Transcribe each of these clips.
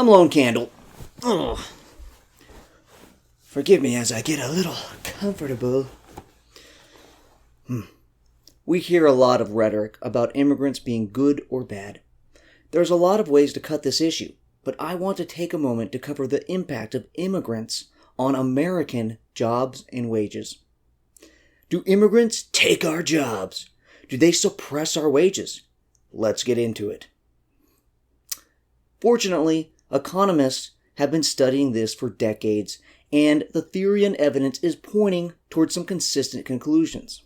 I'm Lone Candle. Ugh. Forgive me as I get a little comfortable. We hear a lot of rhetoric about immigrants being good or bad. There's a lot of ways to cut this issue, but I want to take a moment to cover the impact of immigrants on American jobs and wages. Do immigrants take our jobs? Do they suppress our wages? Let's get into it. Fortunately, economists have been studying this for decades, and the theory and evidence is pointing towards some consistent conclusions.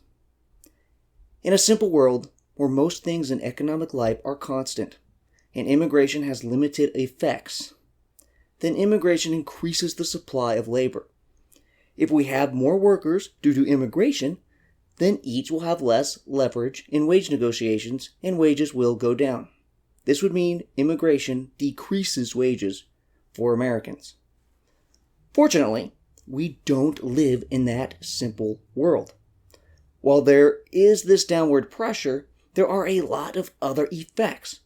In a simple world where most things in economic life are constant, and immigration has limited effects, then immigration increases the supply of labor. If we have more workers due to immigration, then each will have less leverage in wage negotiations and wages will go down. This would mean immigration decreases wages for Americans. Fortunately, we don't live in that simple world. While there is this downward pressure, there are a lot of other effects.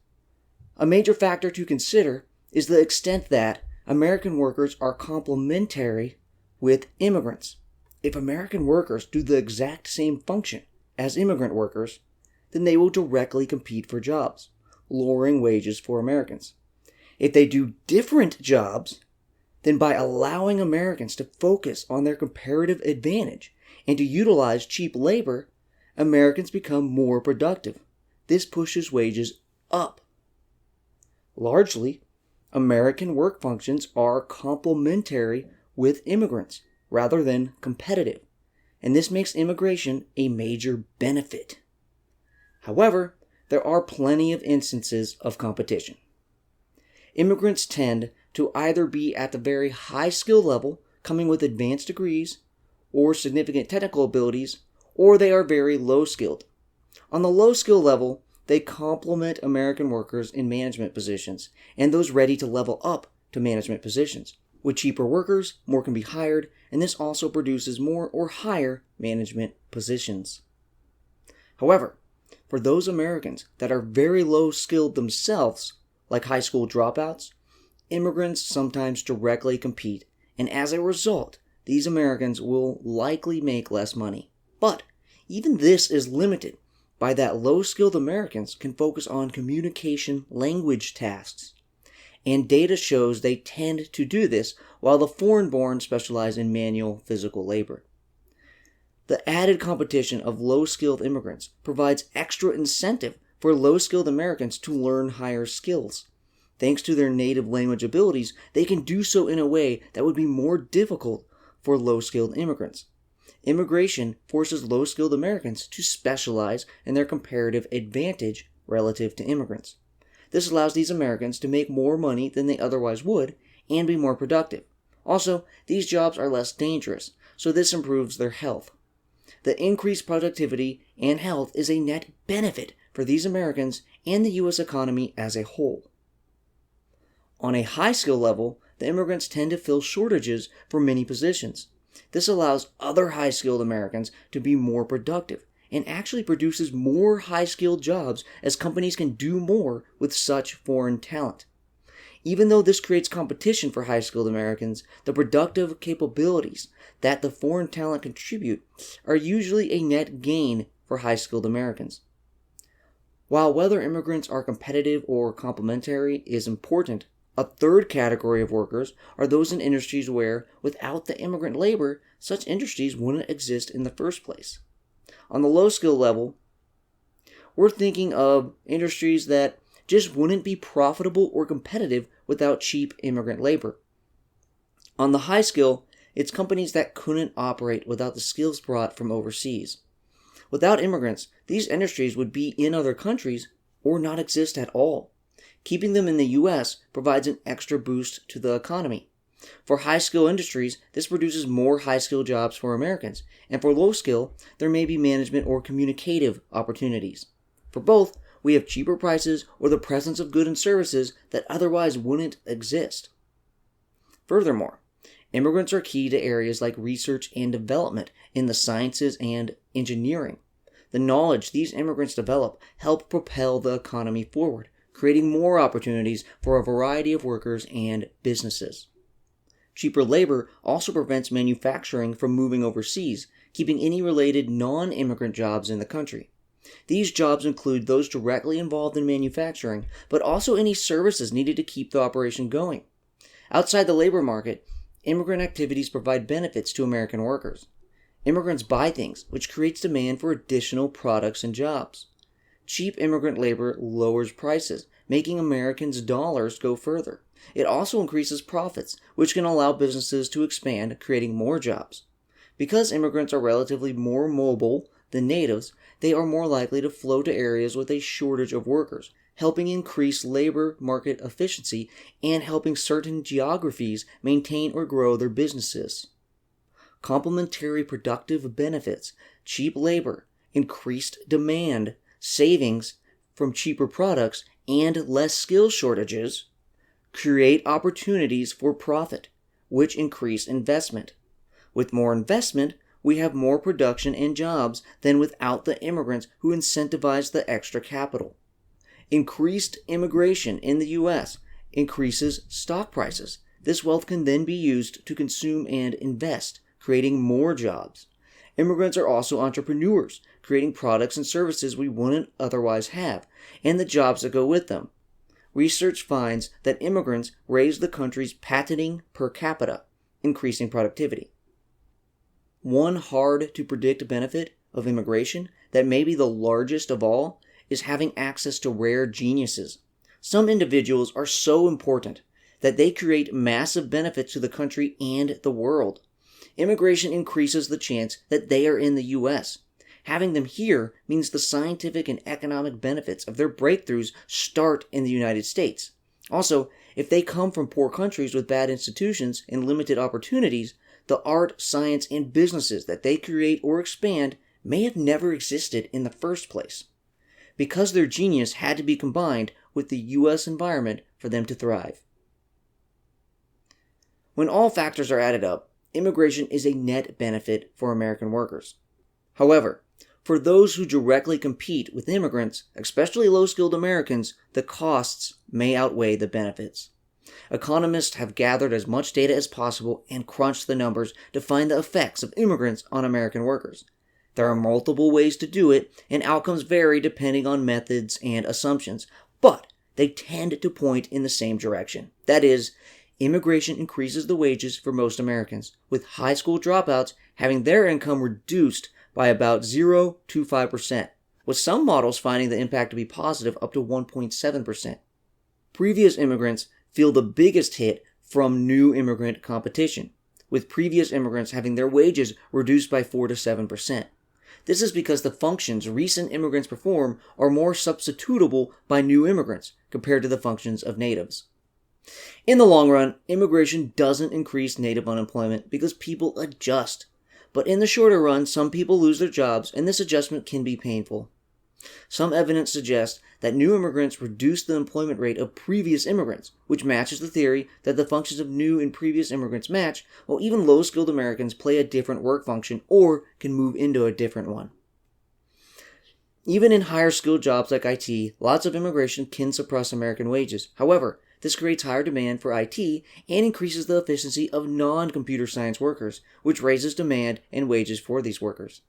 A major factor to consider is the extent that American workers are complementary with immigrants. If American workers do the exact same function as immigrant workers, then they will directly compete for jobs, lowering wages for Americans. If they do different jobs, then by allowing Americans to focus on their comparative advantage and to utilize cheap labor, Americans become more productive. This pushes wages up. Largely, American work functions are complementary with immigrants rather than competitive, and this makes immigration a major benefit. However, there are plenty of instances of competition. Immigrants tend to either be at the very high skill level, coming with advanced degrees, or significant technical abilities, or they are very low skilled. On the low skill level, they complement American workers in management positions, and those ready to level up to management positions. With cheaper workers, more can be hired, and this also produces more or higher management positions. However, for those Americans that are very low skilled themselves, like high school dropouts, immigrants sometimes directly compete, and as a result, these Americans will likely make less money. But even this is limited by that low-skilled Americans can focus on communication language tasks. And data shows they tend to do this while the foreign-born specialize in manual physical labor. The added competition of low-skilled immigrants provides extra incentive for low-skilled Americans to learn higher skills. Thanks to their native language abilities, they can do so in a way that would be more difficult for low-skilled immigrants. Immigration forces low-skilled Americans to specialize in their comparative advantage relative to immigrants. This allows these Americans to make more money than they otherwise would and be more productive. Also, these jobs are less dangerous, so this improves their health. The increased productivity and health is a net benefit for these Americans and the U.S. economy as a whole. On a high skill level, the immigrants tend to fill shortages for many positions. This allows other high-skilled Americans to be more productive and actually produces more high-skilled jobs as companies can do more with such foreign talent. Even though this creates competition for high-skilled Americans, the productive capabilities that the foreign talent contribute are usually a net gain for high-skilled Americans. While whether immigrants are competitive or complementary is important, a third category of workers are those in industries where, without the immigrant labor, such industries wouldn't exist in the first place. On the low skill level, we're thinking of industries that just wouldn't be profitable or competitive without cheap immigrant labor. On the high skill, it's companies that couldn't operate without the skills brought from overseas. Without immigrants, these industries would be in other countries or not exist at all. Keeping them in the U.S. provides an extra boost to the economy. For high-skill industries, this produces more high-skill jobs for Americans, and for low-skill, there may be management or communicative opportunities. For both, we have cheaper prices or the presence of goods and services that otherwise wouldn't exist. Furthermore, immigrants are key to areas like research and development in the sciences and engineering. The knowledge these immigrants develop help propel the economy forward, creating more opportunities for a variety of workers and businesses. Cheaper labor also prevents manufacturing from moving overseas, keeping any related non-immigrant jobs in the country. These jobs include those directly involved in manufacturing, but also any services needed to keep the operation going. Outside the labor market, immigrant activities provide benefits to American workers. Immigrants buy things, which creates demand for additional products and jobs. Cheap immigrant labor lowers prices, making Americans' dollars go further. It also increases profits, which can allow businesses to expand, creating more jobs. Because immigrants are relatively more mobile than natives, they are more likely to flow to areas with a shortage of workers, helping increase labor market efficiency and helping certain geographies maintain or grow their businesses. Complementary productive benefits, cheap labor, increased demand, savings from cheaper products, and less skill shortages create opportunities for profit, which increase investment. With more investment, we have more production and jobs than without the immigrants who incentivize the extra capital. Increased immigration in the U.S. increases stock prices. This wealth can then be used to consume and invest, creating more jobs. Immigrants are also entrepreneurs, creating products and services we wouldn't otherwise have, and the jobs that go with them. Research finds that immigrants raise the country's patenting per capita, increasing productivity. One hard-to-predict benefit of immigration that may be the largest of all is having access to rare geniuses. Some individuals are so important that they create massive benefits to the country and the world. Immigration increases the chance that they are in the U.S. Having them here means the scientific and economic benefits of their breakthroughs start in the United States. Also, if they come from poor countries with bad institutions and limited opportunities, the art, science, and businesses that they create or expand may have never existed in the first place, because their genius had to be combined with the U.S. environment for them to thrive. When all factors are added up, immigration is a net benefit for American workers. However, for those who directly compete with immigrants, especially low-skilled Americans, the costs may outweigh the benefits. Economists have gathered as much data as possible and crunched the numbers to find the effects of immigrants on American workers. There are multiple ways to do it, and outcomes vary depending on methods and assumptions, but they tend to point in the same direction. That is, immigration increases the wages for most Americans, with high school dropouts having their income reduced by about 0 to 5%, with some models finding the impact to be positive up to 1.7%. Previous immigrants feel the biggest hit from new immigrant competition, with previous immigrants having their wages reduced by 4 to 7%. This is because the functions recent immigrants perform are more substitutable by new immigrants compared to the functions of natives. In the long run, immigration doesn't increase native unemployment because people adjust. But in the shorter run, some people lose their jobs, and this adjustment can be painful. Some evidence suggests that new immigrants reduce the employment rate of previous immigrants, which matches the theory that the functions of new and previous immigrants match, while even low-skilled Americans play a different work function or can move into a different one. Even in higher-skilled jobs like IT, lots of immigration can suppress American wages. However, this creates higher demand for IT and increases the efficiency of non-computer science workers, which raises demand and wages for these workers.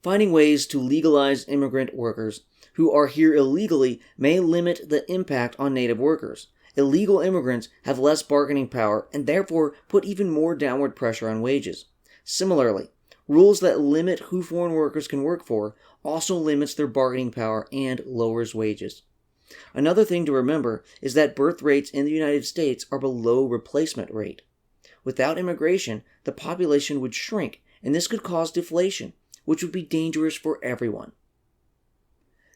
Finding ways to legalize immigrant workers who are here illegally may limit the impact on native workers. Illegal immigrants have less bargaining power and therefore put even more downward pressure on wages. Similarly, rules that limit who foreign workers can work for also limits their bargaining power and lowers wages. Another thing to remember is that birth rates in the United States are below replacement rate. Without immigration, the population would shrink, and this could cause deflation, which would be dangerous for everyone.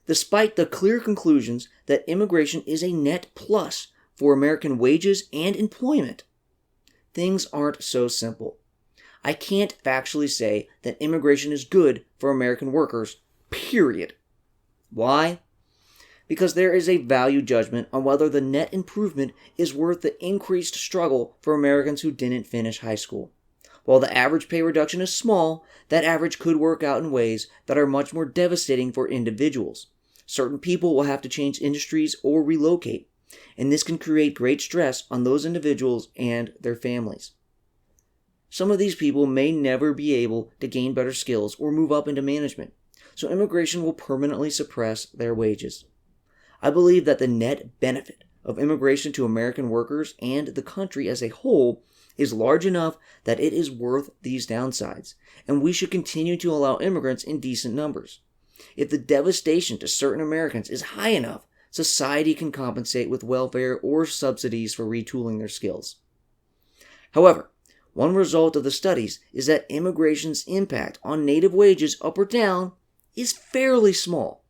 Despite the clear conclusions that immigration is a net plus for American wages and employment, things aren't so simple. I can't factually say that immigration is good for American workers, period. Why? Because there is a value judgment on whether the net improvement is worth the increased struggle for Americans who didn't finish high school. While the average pay reduction is small, that average could work out in ways that are much more devastating for individuals. Certain people will have to change industries or relocate, and this can create great stress on those individuals and their families. Some of these people may never be able to gain better skills or move up into management, so immigration will permanently suppress their wages. I believe that the net benefit of immigration to American workers and the country as a whole is large enough that it is worth these downsides, and we should continue to allow immigrants in decent numbers. If the devastation to certain Americans is high enough, society can compensate with welfare or subsidies for retooling their skills. However, one result of the studies is that immigration's impact on native wages up or down is fairly small.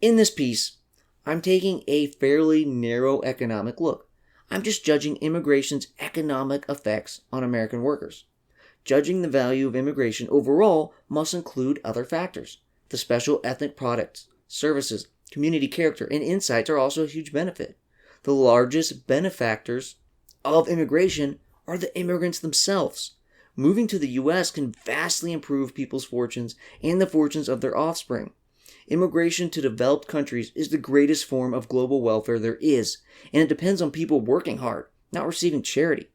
In this piece, I'm taking a fairly narrow economic look. I'm just judging immigration's economic effects on American workers. Judging the value of immigration overall must include other factors. The special ethnic products, services, community character, and insights are also a huge benefit. The largest benefactors of immigration are the immigrants themselves. Moving to the U.S. can vastly improve people's fortunes and the fortunes of their offspring. Immigration to developed countries is the greatest form of global welfare there is, and it depends on people working hard, not receiving charity.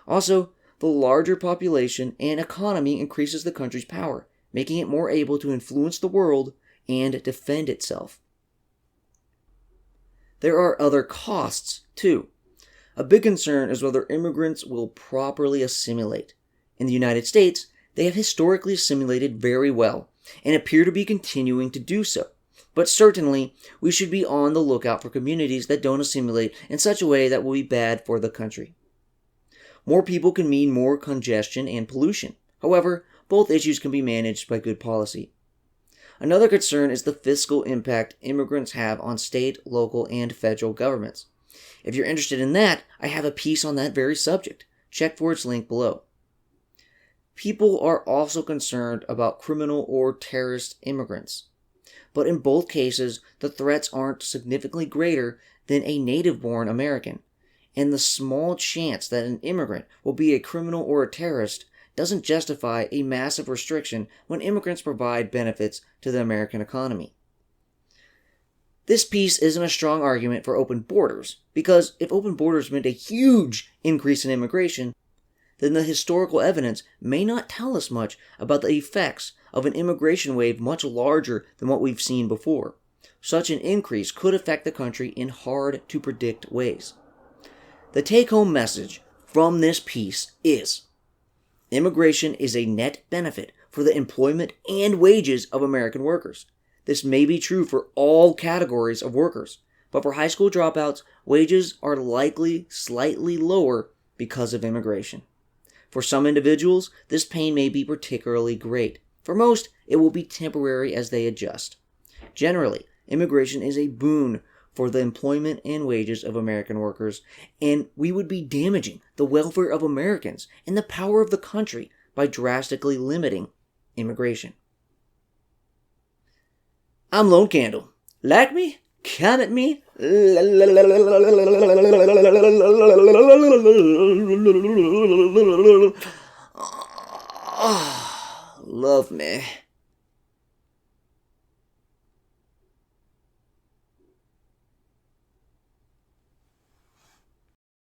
Also, the larger population and economy increases the country's power, making it more able to influence the world and defend itself. There are other costs, too. A big concern is whether immigrants will properly assimilate. In the United States, they have historically assimilated very well, and appear to be continuing to do so. But certainly, we should be on the lookout for communities that don't assimilate in such a way that will be bad for the country. More people can mean more congestion and pollution. However, both issues can be managed by good policy. Another concern is the fiscal impact immigrants have on state, local, and federal governments. If you're interested in that, I have a piece on that very subject. Check for its link below. People are also concerned about criminal or terrorist immigrants. But in both cases, the threats aren't significantly greater than a native-born American, and the small chance that an immigrant will be a criminal or a terrorist doesn't justify a massive restriction when immigrants provide benefits to the American economy. This piece isn't a strong argument for open borders, because if open borders meant a huge increase in immigration, then the historical evidence may not tell us much about the effects of an immigration wave much larger than what we've seen before. Such an increase could affect the country in hard-to-predict ways. The take-home message from this piece is: immigration is a net benefit for the employment and wages of American workers. This may be true for all categories of workers, but for high school dropouts, wages are likely slightly lower because of immigration. For some individuals, this pain may be particularly great. For most, it will be temporary as they adjust. Generally, immigration is a boon for the employment and wages of American workers, and we would be damaging the welfare of Americans and the power of the country by drastically limiting immigration. I'm Lone Candle. Like me? Comment me? Love me.